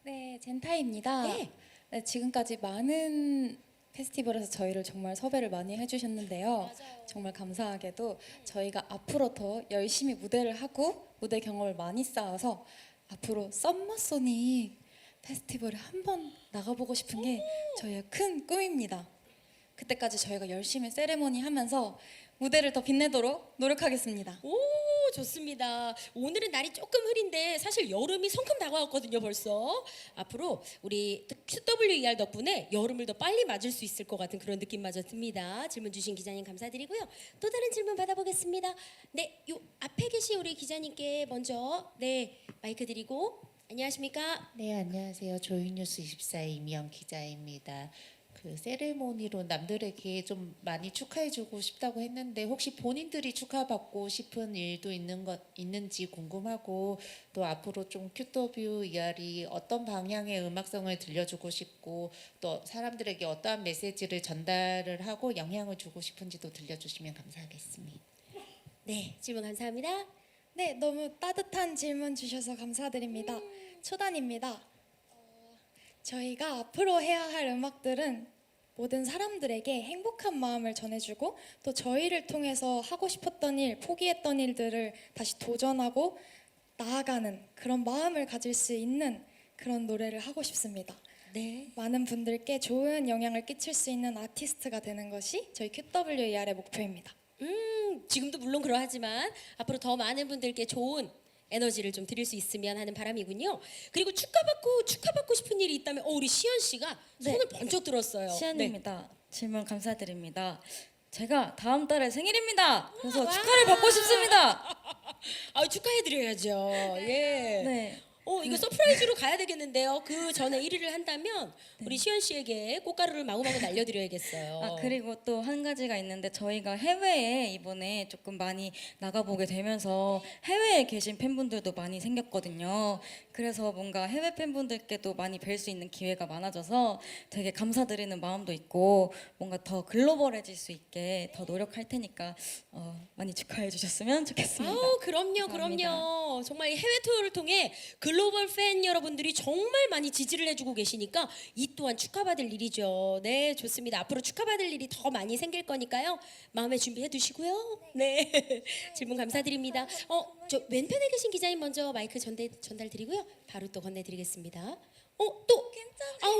네, 젠타입니다. 네. 네, 지금까지 많은 페스티벌에서 저희를 정말 섭외를 많이 해주셨는데요. 정말 감사하게도 저희가 앞으로 더 열심히 무대를 하고 무대 경험을 많이 쌓아서 앞으로 썸머소닉 페스티벌에 한번 나가보고 싶은 게 저희의 큰 꿈입니다. 그때까지 저희가 열심히 세레모니 하면서 무대를 더 빛내도록 노력하겠습니다. 오, 좋습니다. 오늘은 날이 조금 흐린데 사실 여름이 성큼 다가왔거든요, 벌써. 앞으로 우리 QWER 덕분에 여름을 더 빨리 맞을 수 있을 것 같은 그런 느낌마저 듭니다. 질문 주신 기자님 감사드리고요. 또 다른 질문 받아보겠습니다. 네, 요 앞에 계신 우리 기자님께 먼저 네 마이크 드리고 안녕하십니까? 네, 안녕하세요. 조이뉴스 24의 임희영 기자입니다. 그 세레모니로 남들에게 좀 많이 축하해주고 싶다고 했는데 혹시 본인들이 축하받고 싶은 일도 있는지 궁금하고 또 앞으로 좀 QWER이 어떤 방향의 음악성을 들려주고 싶고 또 사람들에게 어떠한 메시지를 전달을 하고 영향을 주고 싶은지도 들려주시면 감사하겠습니다. 네, 질문 감사합니다. 네, 너무 따뜻한 질문 주셔서 감사드립니다. 초단입니다. 저희가 앞으로 해야 할 음악들은 모든 사람들에게 행복한 마음을 전해주고 또 저희를 통해서 하고 싶었던 일, 포기했던 일들을 다시 도전하고 나아가는 그런 마음을 가질 수 있는 그런 노래를 하고 싶습니다. 네. 많은 분들께 좋은 영향을 끼칠 수 있는 아티스트가 되는 것이 저희 QWER의 목표입니다. 지금도 물론 그러하지만 앞으로 더 많은 분들께 좋은 에너지를 좀 드릴 수 있으면 하는 바람이군요. 그리고 축하받고 싶은 일이 있다면 우리 시연 씨가 네. 손을 번쩍 들었어요. 네. 시안입니다. 질문 감사드립니다. 제가 다음 달에 생일입니다. 그래서 와. 축하를 받고 싶습니다. 아, 축하해드려야죠. 예. 네. 이거 서프라이즈로 가야 되겠는데요. 그 전에 1위를 한다면 우리 시연 씨에게 꽃가루를 마구마구 날려드려야겠어요. 아 그리고 또 한 가지가 있는데 저희가 해외에 이번에 조금 많이 나가보게 되면서 해외에 계신 팬분들도 많이 생겼거든요. 그래서 뭔가 해외 팬분들께도 많이 뵐 수 있는 기회가 많아져서 되게 감사드리는 마음도 있고 뭔가 더 글로벌해질 수 있게 더 노력할 테니까 많이 축하해 주셨으면 좋겠습니다. 아우, 그럼요, 감사합니다. 그럼요. 정말 이 해외 투어를 통해 글로벌 팬 여러분들이 정말 많이 지지를 해주고 계시니까 이 또한 축하받을 일이죠. 네, 좋습니다. 앞으로 축하받을 일이 더 많이 생길 거니까요. 마음에 준비해 두시고요. 네, 질문 감사드립니다. 저 왼편에 계신 기자님 먼저 마이크 전달 드리고요. 바로 또 건네드리겠습니다. 또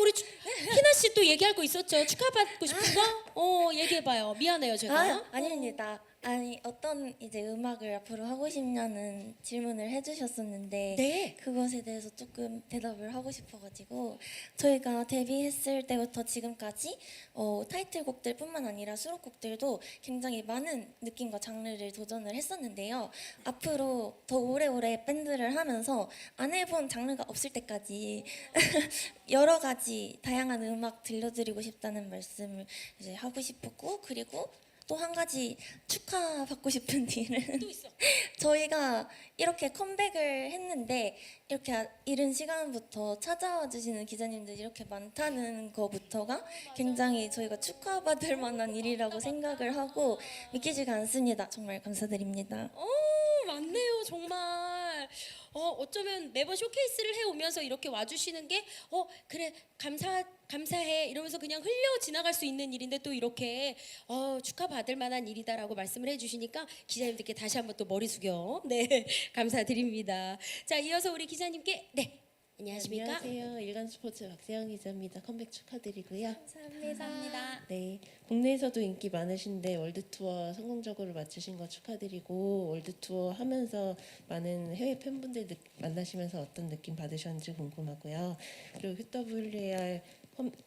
우리 희나 씨 또 얘기할 거 있었죠? 축하받고 싶은 거? 얘기해봐요. 미안해요, 제가. 아닙니다. 아니 어떤 이제 음악을 앞으로 하고 싶냐는 질문을 해주셨었는데 네. 그것에 대해서 조금 대답을 하고 싶어가지고 저희가 데뷔했을 때부터 지금까지 타이틀곡들뿐만 아니라 수록곡들도 굉장히 많은 느낌과 장르를 도전을 했었는데요. 앞으로 더 오래오래 밴드를 하면서 안 해본 장르가 없을 때까지 여러 가지 다양한 음악 들려드리고 싶다는 말씀을 이제 하고 싶었고 그리고 또 한 가지 축하받고 싶은 일은 또 있어. 저희가 이렇게 컴백을 했는데 이렇게 이른 시간부터 찾아와 주시는 기자님들이 이렇게 많다는 거부터가 굉장히 저희가 축하받을 만한 일이라고 생각을 하고 믿기지가 않습니다. 정말 감사드립니다. 맞네요, 정말. 어쩌면 매번 쇼케이스를 해오면서 이렇게 와주시는 게 그래 감사해 이러면서 그냥 흘려 지나갈 수 있는 일인데 또 이렇게 축하받을 만한 일이다라고 말씀을 해주시니까 기자님들께 다시 한번 또 머리 숙여 네 감사드립니다. 자, 이어서 우리 기자님께 네 안녕하십니까? 안녕하세요. 일간스포츠 박세영 기자입니다. 컴백 축하드리고요. 감사합니다. 네, 국내에서도 인기 많으신데 월드 투어 성공적으로 마치신 거 축하드리고 월드 투어 하면서 많은 해외 팬분들 만나시면서 어떤 느낌 받으셨는지 궁금하고요. 그리고 QWER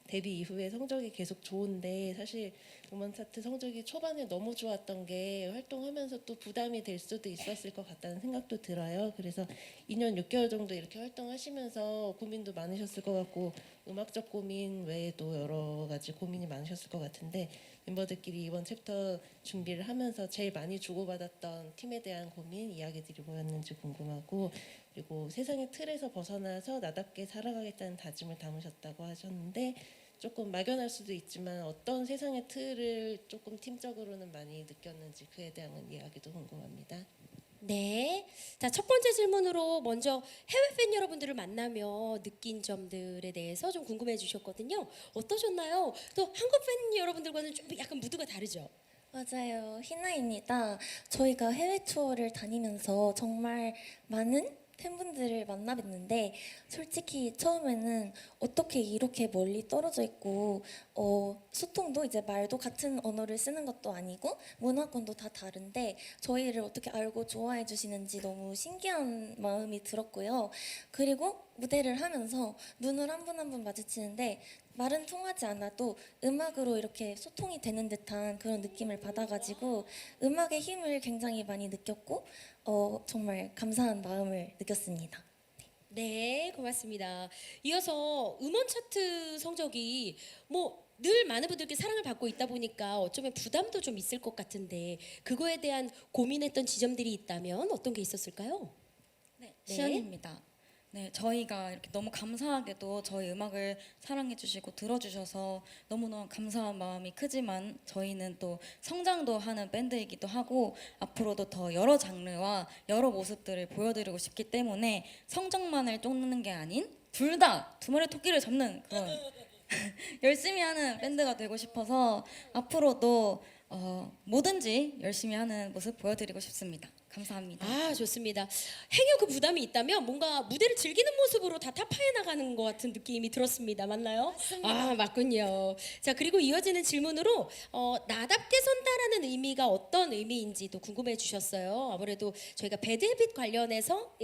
데뷔 이후에 성적이 계속 좋은데 사실 음원 차트 성적이 초반에 너무 좋았던 게 활동하면서 또 부담이 될 수도 있었을 것 같다는 생각도 들어요. 그래서 2년 6개월 정도 이렇게 활동하시면서 고민도 많으셨을 것 같고 음악적 고민 외에도 여러 가지 고민이 많으셨을 것 같은데 멤버들끼리 이번 챕터 준비를 하면서 제일 많이 주고받았던 팀에 대한 고민 이야기들이 뭐였는지 궁금하고 그리고 세상의 틀에서 벗어나서 나답게 살아가겠다는 다짐을 담으셨다고 하셨는데 조금 막연할 수도 있지만 어떤 세상의 틀을 조금 팀적으로는 많이 느꼈는지 그에 대한 이야기도 궁금합니다. 네. 자, 첫 번째 질문으로 먼저 해외 팬 여러분들을 만나며 느낀 점들에 대해서 좀 궁금해 주셨거든요. 어떠셨나요? 또 한국 팬 여러분들과는 좀 약간 무드가 다르죠? 맞아요. 희나입니다. 저희가 해외 투어를 다니면서 정말 많은 팬분들을 만나 뵀는데 솔직히 처음에는 어떻게 이렇게 멀리 떨어져 있고 소통도 이제 말도 같은 언어를 쓰는 것도 아니고 문화권도 다 다른데 저희를 어떻게 알고 좋아해 주시는지 너무 신기한 마음이 들었고요. 그리고 무대를 하면서 눈을 한 분 한 분 마주치는데 말은 통하지 않아도 음악으로 이렇게 소통이 되는 듯한 그런 느낌을 받아가지고 음악의 힘을 굉장히 많이 느꼈고 정말 감사한 마음을 느꼈습니다. 네, 고맙습니다. 이어서 음원 차트 성적이 뭐 늘 많은 분들께 사랑을 받고 있다 보니까 어쩌면 부담도 좀 있을 것 같은데 그거에 대한 고민했던 지점들이 있다면 어떤 게 있었을까요? 네, 네. 시연입니다. 네, 저희가 이렇게 너무 감사하게도 저희 음악을 사랑해주시고 들어주셔서 너무너무 감사한 마음이 크지만 저희는 또 성장도 하는 밴드이기도 하고 앞으로도 더 여러 장르와 여러 모습들을 보여드리고 싶기 때문에 성적만을 쫓는 게 아닌 둘 다 두 마리 토끼를 잡는 그런 열심히 하는 밴드가 되고 싶어서 앞으로도 뭐든지 열심히 하는 모습 보여드리고 싶습니다. 감사합니다. 아, 좋습니다. 행여 그 부담이 있다면 뭔가 무대를 즐기는 모습으로 다 타파해 나가는 것 같은 느낌이 들었습니다. 맞나요? 아, 맞군요. 자, 그리고 이어지는 질문으로 나답게 선다라는 의미가 어떤 의미인지도 궁금해 주셨어요. 아무래도 저희가 배드 헤빗 관련해서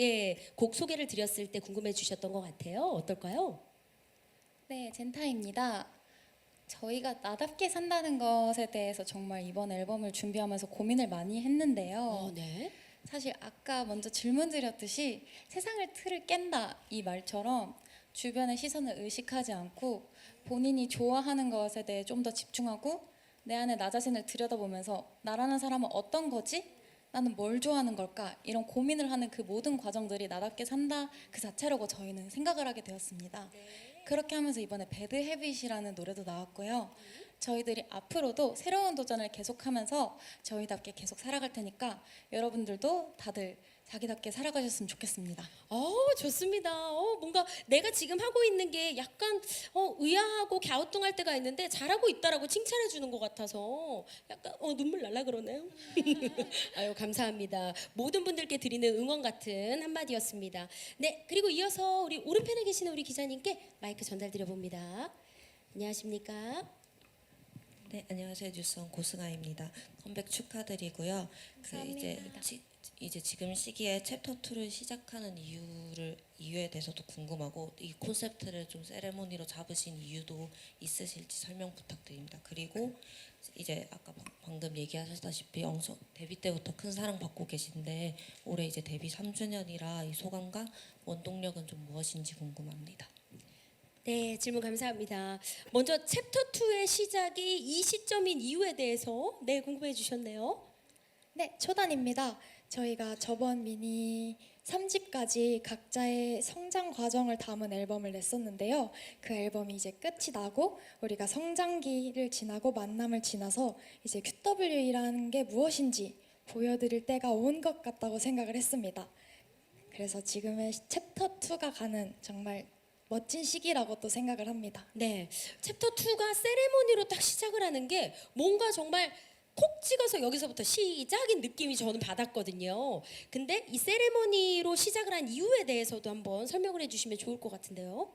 곡 소개를 드렸을 때 궁금해 주셨던 것 같아요. 어떨까요? 네, 젠타입니다. 저희가 나답게 산다는 것에 대해서 정말 이번 앨범을 준비하면서 고민을 많이 했는데요. 네. 사실 아까 먼저 질문 드렸듯이 세상을 틀을 깬다 이 말처럼 주변의 시선을 의식하지 않고 본인이 좋아하는 것에 대해 좀 더 집중하고 내 안에 나 자신을 들여다보면서 나라는 사람은 어떤 거지? 나는 뭘 좋아하는 걸까? 이런 고민을 하는 그 모든 과정들이 나답게 산다 그 자체라고 저희는 생각을 하게 되었습니다. 그렇게 하면서 이번에 배드 헤빗이라는 노래도 나왔고요. 저희들이 앞으로도 새로운 도전을 계속하면서 저희답게 계속 살아갈 테니까 여러분들도 다들 자기답게 살아가셨으면 좋겠습니다. 좋습니다. 뭔가 내가 지금 하고 있는 게 약간 의아하고 갸우뚱할 때가 있는데 잘하고 있다라고 칭찬해 주는 것 같아서 약간 눈물 날라 그러네요. 아유, 감사합니다. 모든 분들께 드리는 응원 같은 한마디였습니다. 네, 그리고 이어서 우리 오른편에 계시는 우리 기자님께 마이크 전달드려 봅니다. 안녕하십니까? 네, 안녕하세요. 뉴스원 고승아입니다. 컴백 축하드리고요. 이제 지금 시기에 챕터 2를 시작하는 이유에 대해서도 궁금하고 이 콘셉트를 좀 세레모니로 잡으신 이유도 있으실지 설명 부탁드립니다. 그리고 이제 아까 방금 얘기하셨다시피 데뷔 때부터 큰 사랑 받고 계신데 올해 이제 데뷔 3주년이라 이 소감과 원동력은 좀 무엇인지 궁금합니다. 네, 질문 감사합니다. 먼저 챕터 2의 시작이 이 시점인 이유에 대해서 궁금해 주셨네요. 네, 초단입니다. 저희가 저번 미니 3집까지 각자의 성장 과정을 담은 앨범을 냈었는데요. 그 앨범이 이제 끝이 나고 우리가 성장기를 지나고 만남을 지나서 이제 QWE라는 게 무엇인지 보여드릴 때가 온 것 같다고 생각을 했습니다. 그래서 지금의 챕터 2가 가는 정말 멋진 시기라고 또 생각을 합니다. 네, 챕터 2가 세레모니로 딱 시작을 하는 게 뭔가 정말 콕 찍어서 여기서부터 시작인 느낌이 저는 받았거든요. 근데 이 세레모니로 시작을 한 이유에 대해서도 한번 설명을 해주시면 좋을 것 같은데요.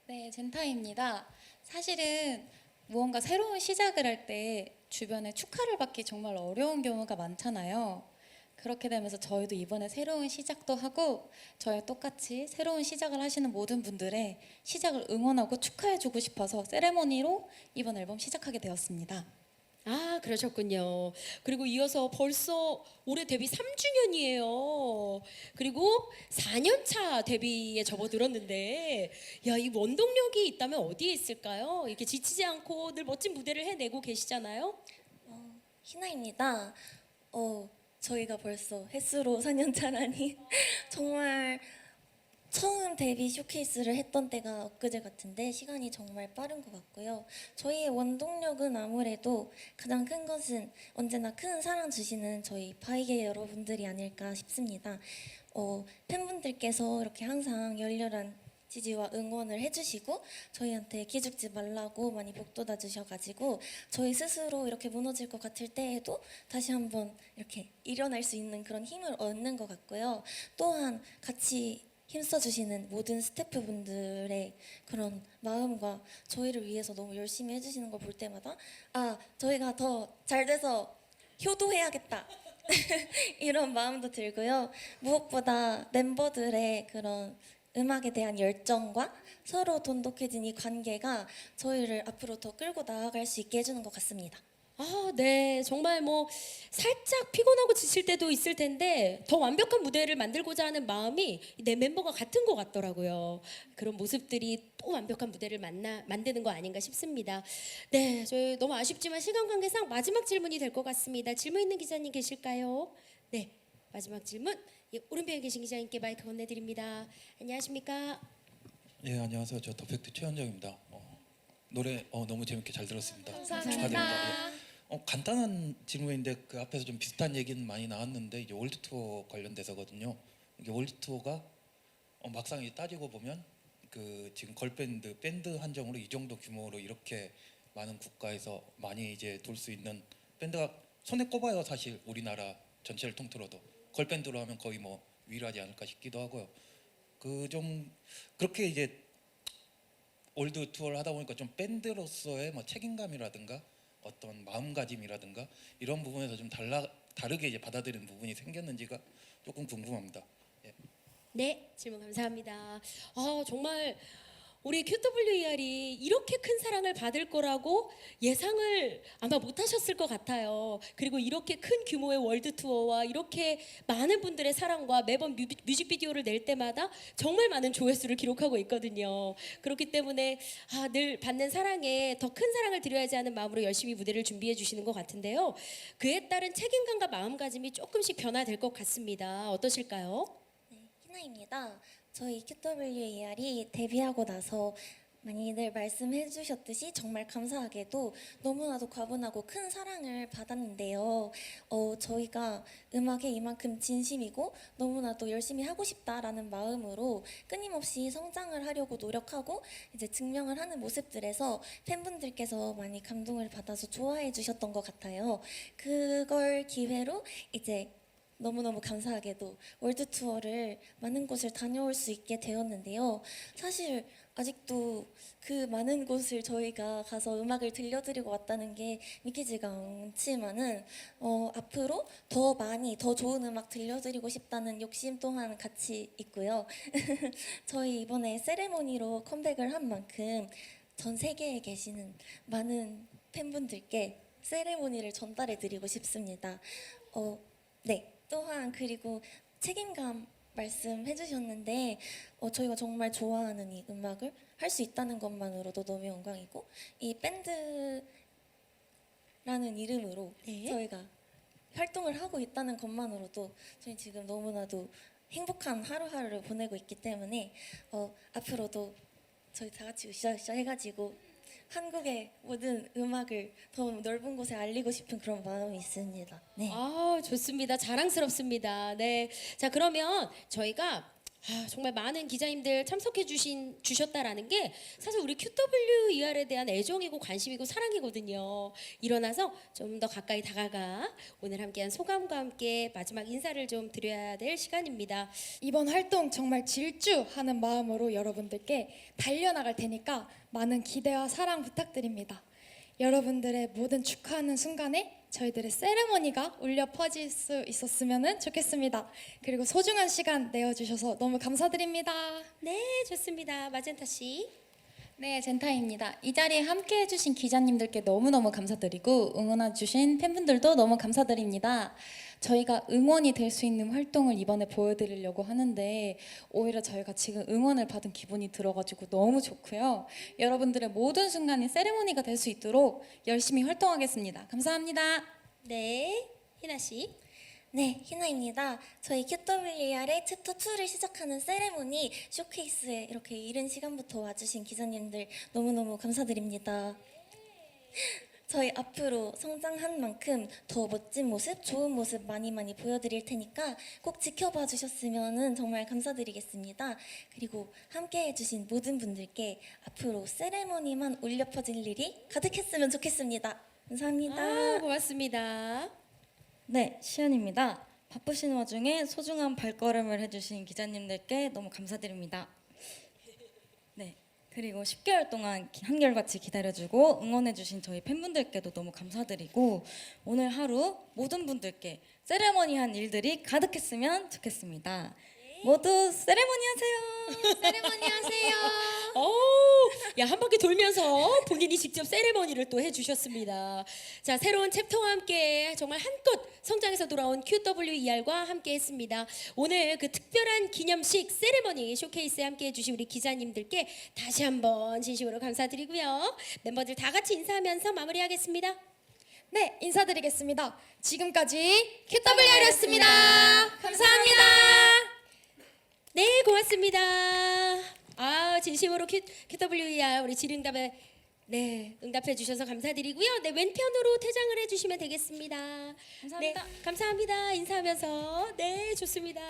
네, 젠타입니다. 사실은 무언가 새로운 시작을 할 때 주변에 축하를 받기 정말 어려운 경우가 많잖아요. 그렇게 되면서 저희도 이번에 새로운 시작도 하고 저희 똑같이 새로운 시작을 하시는 모든 분들의 시작을 응원하고 축하해주고 싶어서 세레머니로 이번 앨범 시작하게 되었습니다. 아, 그러셨군요. 그리고 이어서 벌써 올해 데뷔 3주년이에요. 그리고 4년차 데뷔에 접어들었는데, 야, 이 원동력이 있다면 어디에 있을까요? 이렇게 지치지 않고 늘 멋진 무대를 해내고 계시잖아요. 희나입니다. 저희가 벌써 횟수로 4년 차라니 정말 처음 데뷔 쇼케이스를 했던 때가 엊그제 같은데 시간이 정말 빠른 것 같고요. 저희의 원동력은 아무래도 가장 큰 것은 언제나 큰 사랑 주시는 저희 바이게 여러분들이 아닐까 싶습니다. 팬분들께서 이렇게 항상 열렬한 지지와 응원을 해주시고 저희한테 기죽지 말라고 많이 복돋아 주셔가지고 저희 스스로 이렇게 무너질 것 같을 때에도 다시 한번 이렇게 일어날 수 있는 그런 힘을 얻는 것 같고요. 또한 같이 힘써주시는 모든 스태프분들의 그런 마음과 저희를 위해서 너무 열심히 해주시는 걸 볼 때마다 저희가 더 잘 돼서 효도해야겠다 이런 마음도 들고요. 무엇보다 멤버들의 그런 음악에 대한 열정과 서로 돈독해진 이 관계가 저희를 앞으로 더 끌고 나아갈 수 있게 해주는 것 같습니다. 아, 네. 정말 뭐 살짝 피곤하고 지칠 때도 있을 텐데 더 완벽한 무대를 만들고자 하는 마음이 내 멤버가 같은 것 같더라고요. 그런 모습들이 또 완벽한 무대를 만드는 거 아닌가 싶습니다. 네, 저희 너무 아쉽지만 시간 관계상 마지막 질문이 될 것 같습니다. 질문 있는 기자님 계실까요? 네, 마지막 질문. 예, 오른편에 계신 기자님께 마이크 건네드립니다. 안녕하십니까? 예, 안녕하세요. 저 더팩트 최현정입니다. 노래 너무 재밌게 잘 들었습니다. 감사합니다. 축하드립니다. 예. 간단한 질문인데 그 앞에서 좀 비슷한 얘기는 많이 나왔는데 이제 월드 투어 관련돼서거든요. 이게 월드 투어가 막상 이제 따지고 보면 그 지금 걸밴드 밴드 한정으로 이 정도 규모로 이렇게 많은 국가에서 많이 이제 돌 수 있는 밴드가 손에 꼽아요. 사실 우리나라 전체를 통틀어도 걸밴드로 하면 거의 뭐 유일하지 않을까 싶기도 하고요. 그 좀 그렇게 이제 월드 투어를 하다 보니까 좀 밴드로서의 뭐 책임감이라든가 어떤 마음가짐이라든가 이런 부분에서 좀 다르게 이제 받아들이는 부분이 생겼는지가 조금 궁금합니다. 예. 네, 질문 감사합니다. 정말 우리 QWER이 이렇게 큰 사랑을 받을 거라고 예상을 아마 못 하셨을 것 같아요. 그리고 이렇게 큰 규모의 월드 투어와 이렇게 많은 분들의 사랑과 매번 뮤직비디오를 낼 때마다 정말 많은 조회수를 기록하고 있거든요. 그렇기 때문에 늘 받는 사랑에 더 큰 사랑을 드려야지 하는 마음으로 열심히 무대를 준비해 주시는 것 같은데요. 그에 따른 책임감과 마음가짐이 조금씩 변화될 것 같습니다. 어떠실까요? 네, 희나입니다. 저희 QWER이 데뷔하고 나서 많이들 말씀해 주셨듯이 정말 감사하게도 너무나도 과분하고 큰 사랑을 받았는데요. 저희가 음악에 이만큼 진심이고 너무나도 열심히 하고 싶다라는 마음으로 끊임없이 성장을 하려고 노력하고 이제 증명을 하는 모습들에서 팬분들께서 많이 감동을 받아서 좋아해 주셨던 것 같아요. 그걸 기회로 이제 너무너무 감사하게도 월드 투어를 많은 곳을 다녀올 수 있게 되었는데요. 사실 아직도 그 많은 곳을 저희가 가서 음악을 들려드리고 왔다는 게 믿기지가 않지만은 앞으로 더 많이 더 좋은 음악 들려드리고 싶다는 욕심 또한 같이 있고요. 저희 이번에 세레모니로 컴백을 한 만큼 전 세계에 계시는 많은 팬분들께 세레모니를 전달해 드리고 싶습니다. 네. 또한 그리고 책임감 말씀해 주셨는데 저희가 정말 좋아하는 이 음악을 할 수 있다는 것만으로도 너무 영광이고 이 밴드라는 이름으로 네. 저희가 활동을 하고 있다는 것만으로도 저희 지금 너무나도 행복한 하루하루를 보내고 있기 때문에 앞으로도 저희 다 같이 으쌰으쌰 해가지고 한국의 모든 음악을 더 넓은 곳에 알리고 싶은 그런 마음이 있습니다. 네. 좋습니다. 자랑스럽습니다. 네. 자, 그러면 저희가 정말 많은 기자님들 참석해 주셨다라는 게 사실 우리 QWER에 대한 애정이고 관심이고 사랑이거든요. 일어나서 좀 더 가까이 다가가 오늘 함께한 소감과 함께 마지막 인사를 좀 드려야 될 시간입니다. 이번 활동 정말 질주하는 마음으로 여러분들께 달려나갈 테니까 많은 기대와 사랑 부탁드립니다. 여러분들의 모든 축하하는 순간에 저희들의 세레머니가 울려 퍼질 수 있었으면 좋겠습니다. 그리고 소중한 시간 내어주셔서 너무 감사드립니다. 네, 좋습니다. 마젠타 씨. 네, 젠타입니다. 이 자리에 함께 해주신 기자님들께 너무너무 감사드리고 응원해주신 팬분들도 너무 감사드립니다. 저희가 응원이 될 수 있는 활동을 이번에 보여드리려고 하는데 오히려 저희가 지금 응원을 받은 기분이 들어가지고 너무 좋고요. 여러분들의 모든 순간이 세레모니가 될 수 있도록 열심히 활동하겠습니다. 감사합니다. 네, 희나 씨. 네, 희나입니다. 저희 QWER의 챕터 2를 시작하는 세레모니 쇼케이스에 이렇게 이른 시간부터 와주신 기자님들 너무너무 감사드립니다. 저희 앞으로 성장한 만큼 더 멋진 모습, 좋은 모습 많이 보여드릴 테니까 꼭 지켜봐 주셨으면 정말 감사드리겠습니다. 그리고 함께 해주신 모든 분들께 앞으로 세레모니만 울려 퍼질 일이 가득했으면 좋겠습니다. 감사합니다. 아, 고맙습니다. 네, 시연입니다. 바쁘신 와중에 소중한 발걸음을 해주신 기자님들께 너무 감사드립니다. 네, 그리고 10개월 동안 한결같이 기다려주고 응원해주신 저희 팬분들께도 너무 감사드리고 오늘 하루 모든 분들께 세레머니한 일들이 가득했으면 좋겠습니다. 모두 세레머니 하세요. 세레머니 하세요. 야, 한 바퀴 돌면서 본인이 직접 세레머니를 또 해주셨습니다. 자, 새로운 챕터와 함께 정말 한껏 성장해서 돌아온 QWER과 함께 했습니다. 오늘 그 특별한 기념식 세레머니 쇼케이스에 함께 해주신 우리 기자님들께 다시 한번 진심으로 감사드리고요. 멤버들 다 같이 인사하면서 마무리하겠습니다. 네, 인사드리겠습니다. 지금까지 QWR이었습니다. 감사합니다. 네, 고맙습니다. 아, 진심으로 QWER 우리 질응답에 응답해 주셔서 감사드리고요. 네, 왼편으로 퇴장을 해 주시면 되겠습니다. 감사합니다. 네, 감사합니다. 인사하면서 네, 좋습니다.